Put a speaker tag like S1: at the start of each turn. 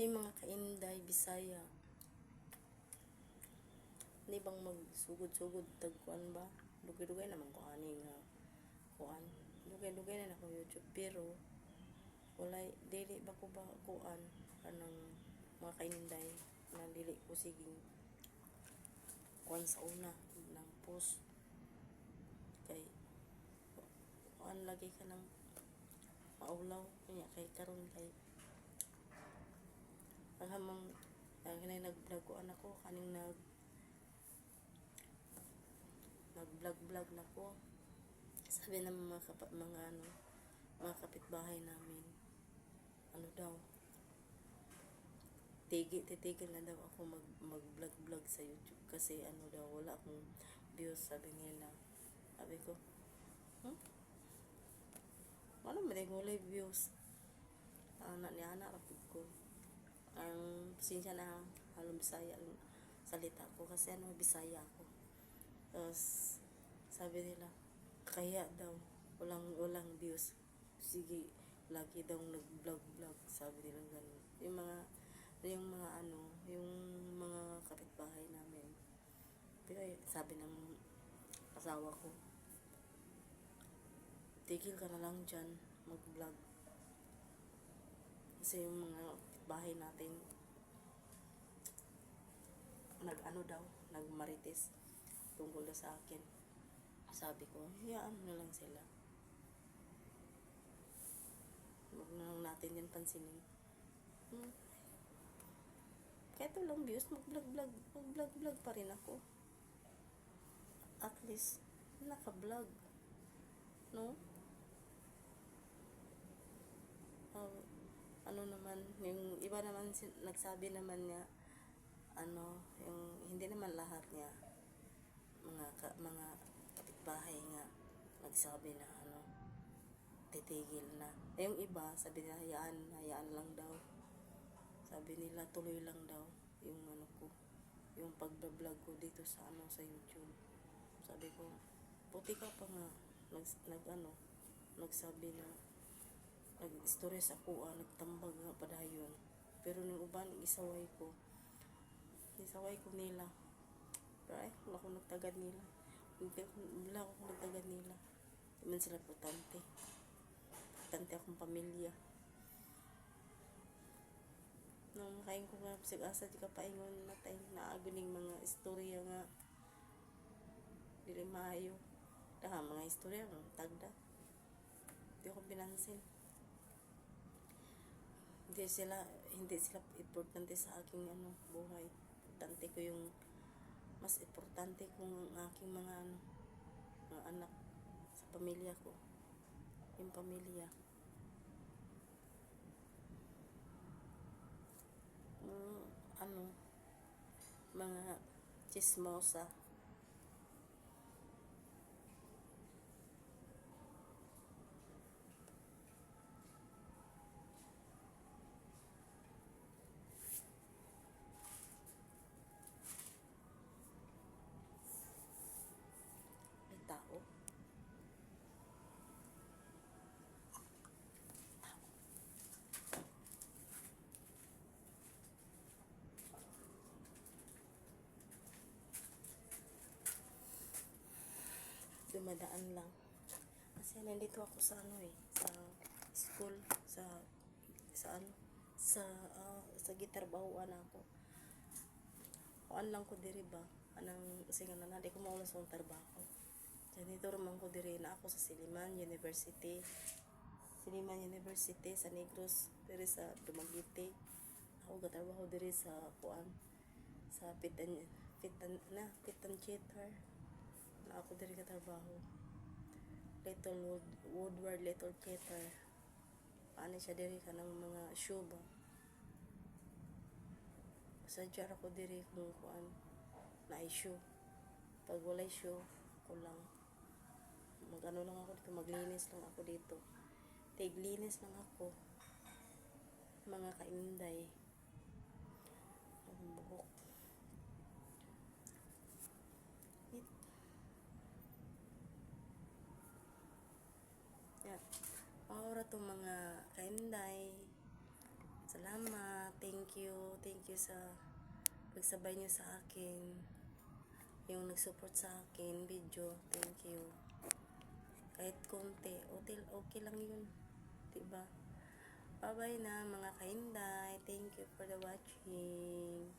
S1: Yung mga kainday, Bisaya, di bang magsugod-sugod tagkuan ba? Dugay-dugay naman ko ani nga kuan. Dugay-dugay na ako YouTube pero walay dili ba ko ba kuan kanang mga kainday na dili ko sige kuan sa una ng post kay kuan lagi ka ng maulaw kanya kay karon kay paghamang kanay nag-vlog ko anak ko kaning nag-vlog na ko. Sabi ng mga kapitbahay namin, ano daw, titigil na daw ako mag-vlog sa YouTube kasi ano daw, wala akong views, sabi nila. Sabi ko, ano ba wala views? Anak ni anak, rapid ko. Ang pasensya na halong Bisaya salita ko kasi ano, Bisaya ako. Tapos, sabi nila, kaya daw, walang views. Sige, lagi daw nag-vlog, sabi nila ganun. Yung mga kapitbahay namin. Pero sabi ng asawa ko, tigil ka na lang dyan, mag-vlog. Kasi yung mga kapitbahay natin, nagmarites tungkol sa akin. Sabi ko, hayaan mo na lang sila. Huwag na lang natin yan pansinin. Kahit walang views, mag-vlog pa rin ako. At least, naka-vlog. No? Ano naman, yung iba naman nagsabi naman niya, yung hindi naman lahat niya, mga kapitbahay nga, nagsabi na titigil na. Yung iba, sabi nila, hayaan lang daw. Sabi nila, tuloy lang daw yung yung pagbablog ko dito sa sa YouTube. Sabi ko, puti ka pa nga, nagsabi na, nag-stress ako, nagtambag nga padayon. Pero nung uban, isaway ko nila. Pero wala akong nagtagad nila. Wala akong nagtagad nila. Di man sila importante akong pamilya. Nung kain ko nga sig-asa di ka paingon natay naaguning mga istorya nga dili maayo. Mga istorya ng tagda. Di ako binansin. Hindi sila importante sa aking buhay. Importante ko yung mas importante kong aking mga anak sa pamilya ko. Yung pamilya. Mga chismosa. May tao. Dumadaan lang. Kasi nandito ako sa sa school, sa gitarbahuan ako. Kuan lang ko diri ba? Kasi nga na di ko maulas sa trabaho. Janitor man ko diri na ako sa Siliman University sa Negros, diri sa Dumaguete. Ako gatrabaho diri sa kuan sa Pitan Theater. Na ako diri ka trabaho. Woodward Little Theater. Ano siya diri ka ng mga show ba? Sadya ako diri kung kuan na show. Pag walay show, ako lang. Lang ako dito, maglinis lang ako dito. Tiglinis lang ako. Mga kainday. Ang buhok. Yan. Ahora to mga kainday. Salamat. Thank you. Thank you sa pagsabay niyo sa akin. Yung nag-support sa akin video. Thank you. Kahit konti. Okay, okay lang yun. Diba? Bye-bye na mga kainday. Thank you for the watching.